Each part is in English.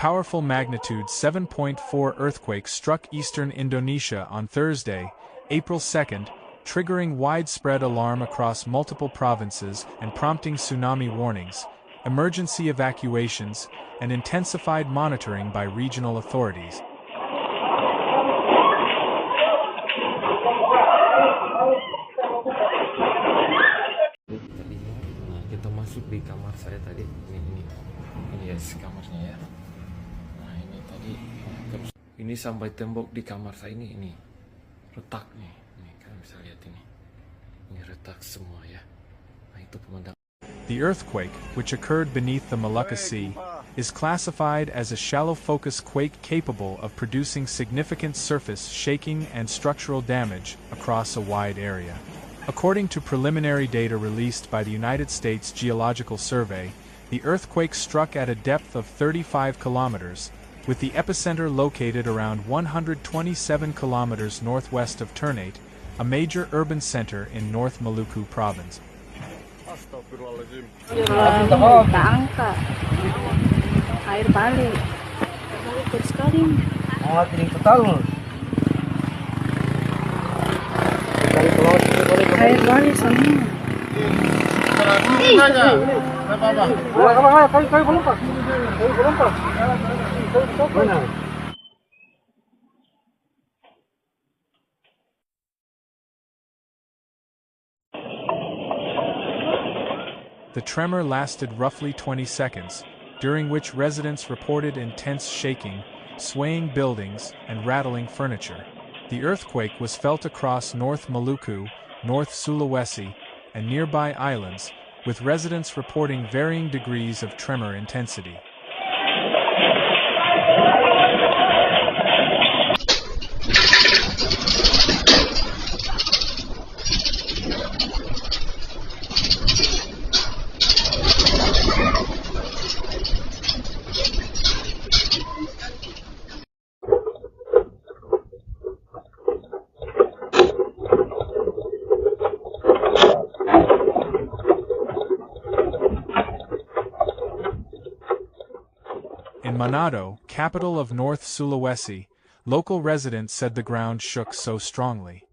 powerful magnitude 7.4 earthquake struck eastern Indonesia on Thursday, April 2nd, triggering widespread alarm across multiple provinces and prompting tsunami warnings, emergency evacuations, and intensified monitoring by regional authorities. Kita masuk di kamar saya tadi. Ini yes kamarnya ya. Nah ini tadi terus ini sampai tembok di kamar saya ini retak nih. Nih kalian bisa lihat ini retak semua ya. Nah itu pemandangan. The earthquake, which occurred beneath the Molucca Sea, is classified as a shallow focus quake capable of producing significant surface shaking and structural damage across a wide area. According to preliminary data released by the United States Geological Survey, the earthquake struck at a depth of 35 kilometers, with the epicenter located around 127 kilometers northwest of Ternate, a major urban center in North Maluku province. Air balik. Balik sekali. Air balik sana. The tremor lasted roughly 20 seconds, during which residents reported intense shaking, swaying buildings, and rattling furniture. The earthquake was felt across North Maluku, North Sulawesi, and nearby islands, with residents reporting varying degrees of tremor intensity. In Manado, capital of North Sulawesi, local residents said the ground shook so strongly.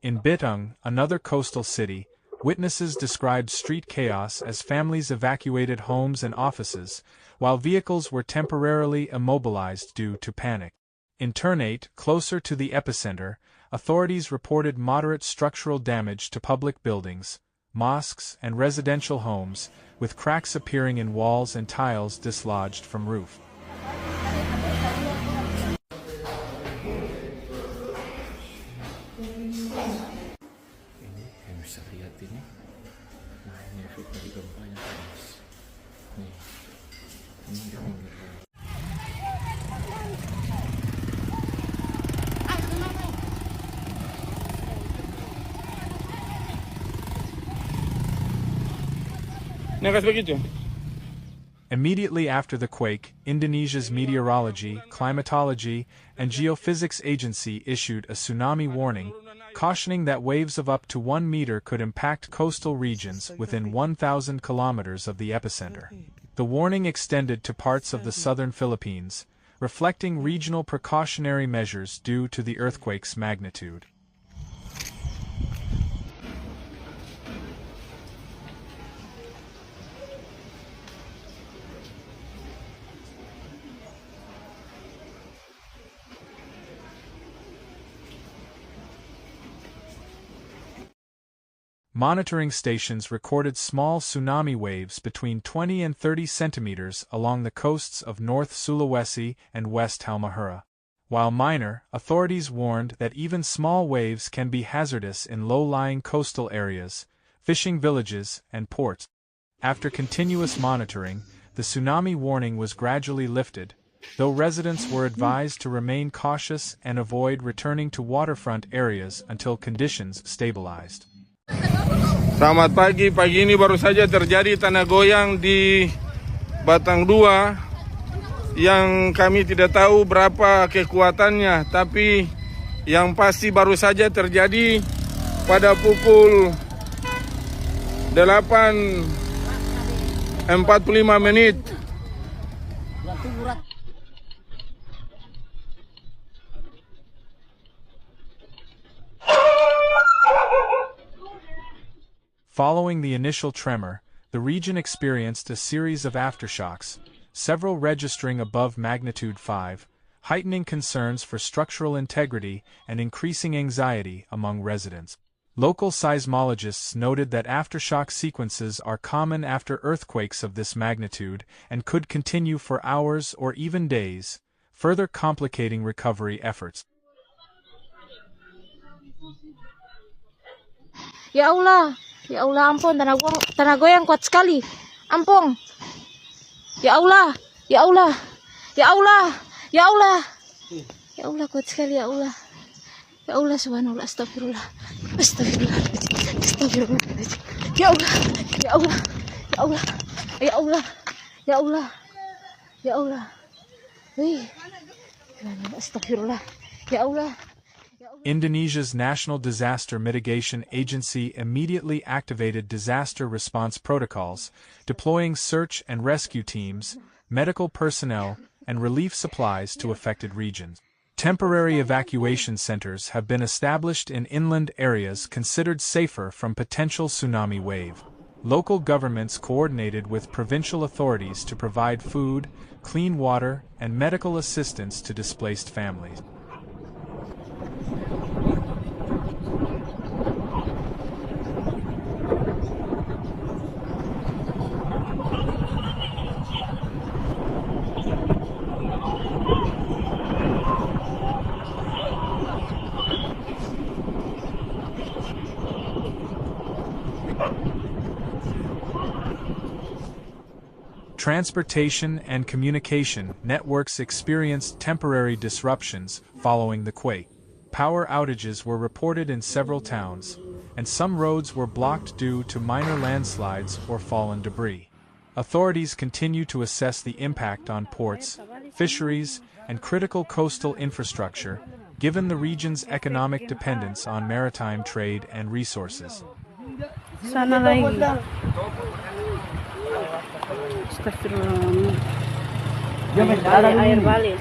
In Bitung, another coastal city, witnesses described street chaos as families evacuated homes and offices, while vehicles were temporarily immobilized due to panic. In Ternate, closer to the epicenter, authorities reported moderate structural damage to public buildings, mosques, and residential homes, with cracks appearing in walls and tiles dislodged from roof. Immediately after the quake, Indonesia's Meteorology, Climatology, and Geophysics Agency issued a tsunami warning, cautioning that waves of up to 1 meter could impact coastal regions within 1,000 kilometers of the epicenter. The warning extended to parts of the southern Philippines, reflecting regional precautionary measures due to the earthquake's magnitude. Monitoring stations recorded small tsunami waves between 20 and 30 centimeters along the coasts of North Sulawesi and West Halmahera. While minor, authorities warned that even small waves can be hazardous in low-lying coastal areas, fishing villages, and ports. After continuous monitoring, the tsunami warning was gradually lifted, though residents were advised to remain cautious and avoid returning to waterfront areas until conditions stabilized. Selamat pagi, pagi ini baru saja terjadi tanah goyang di Batang 2 yang kami tidak tahu berapa kekuatannya, tapi yang pasti baru saja terjadi pada pukul 8.45. Following the initial tremor, the region experienced a series of aftershocks, several registering above magnitude 5, heightening concerns for structural integrity and increasing anxiety among residents. Local seismologists noted that aftershock sequences are common after earthquakes of this magnitude and could continue for hours or even days, further complicating recovery efforts. Ya Allah, ampun, tanah goyang kuat sekali. Ampun. Ya Allah, ya Allah, ya Allah, ya Allah. Ya Allah, kuat sekali, ya Allah. Ya Allah, subhanallah, astagfirullah. Astagfirullah. Astagfirullah. Ya Allah, ya Allah, ya Allah, ya Allah, ya Allah, ya Allah. Astagfirullah. Ya Allah. Indonesia's National Disaster Mitigation Agency immediately activated disaster response protocols, deploying search and rescue teams, medical personnel, and relief supplies to affected regions. Temporary evacuation centers have been established in inland areas considered safer from potential tsunami wave. Local governments coordinated with provincial authorities to provide food, clean water, and medical assistance to displaced families. Transportation and communication networks experienced temporary disruptions following the quake. Power outages were reported in several towns, and some roads were blocked due to minor landslides or fallen debris. Authorities continue to assess the impact on ports, fisheries, and critical coastal infrastructure, given the region's economic dependence on maritime trade and resources. Sana lagi. Astagfirullah. Air balik.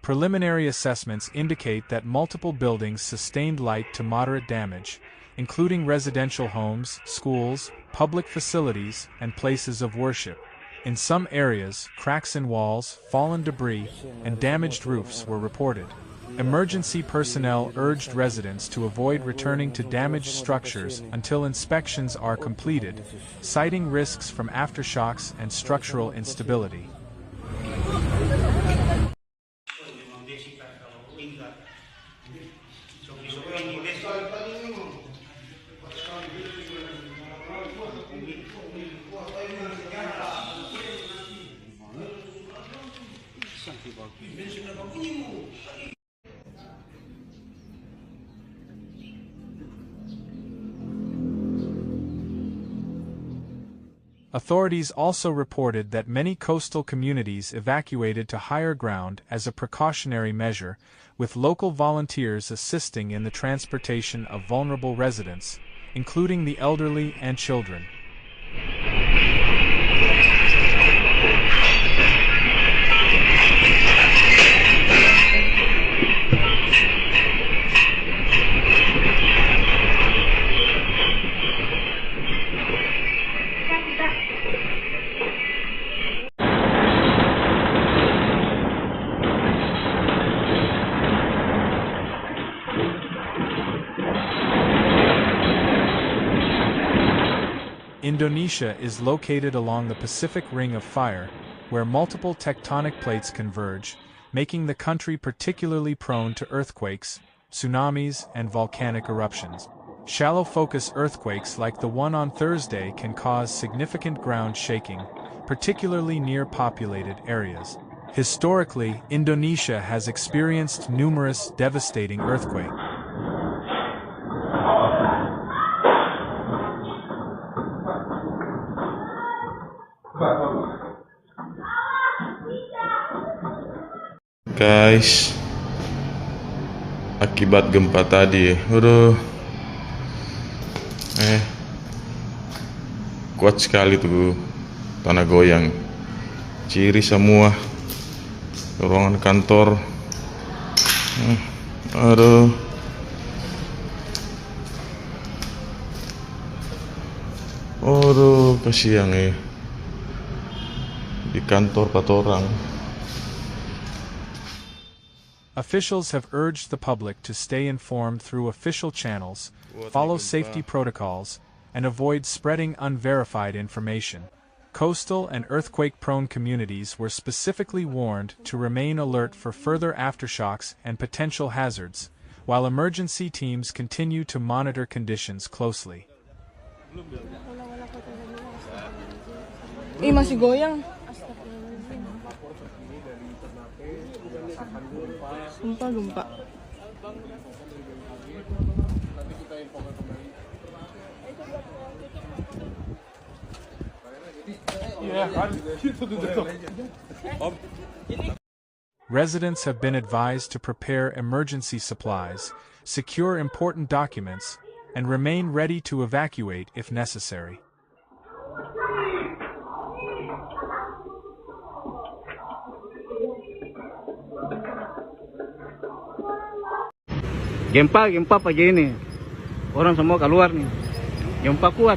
Preliminary assessments indicate that multiple buildings sustained light to moderate damage, including residential homes, schools, public facilities, and places of worship. In some areas, cracks in walls, fallen debris, and damaged roofs were reported. Emergency personnel urged residents to avoid returning to damaged structures until inspections are completed, citing risks from aftershocks and structural instability. Authorities also reported that many coastal communities evacuated to higher ground as a precautionary measure, with local volunteers assisting in the transportation of vulnerable residents, including the elderly and children. Indonesia is located along the Pacific Ring of Fire, where multiple tectonic plates converge, making the country particularly prone to earthquakes, tsunamis, and volcanic eruptions. Shallow focus earthquakes like the one on Thursday can cause significant ground shaking, particularly near populated areas. Historically, Indonesia has experienced numerous devastating earthquakes. Guys, akibat gempa tadi. Aduh. Kuat sekali tuh tanah goyang. Ciri semua ruangan kantor. Aduh. Aduh, kasihan di kantor 4 orang. Officials have urged the public to stay informed through official channels, follow safety protocols, and avoid spreading unverified information. Coastal and earthquake-prone communities were specifically warned to remain alert for further aftershocks and potential hazards, while emergency teams continue to monitor conditions closely. Masih goyang. Sumpah gempa. Residents have been advised to prepare emergency supplies, secure important documents, and remain ready to evacuate if necessary. Gempa pagi ini. Orang semua keluar nih. Gempa kuat.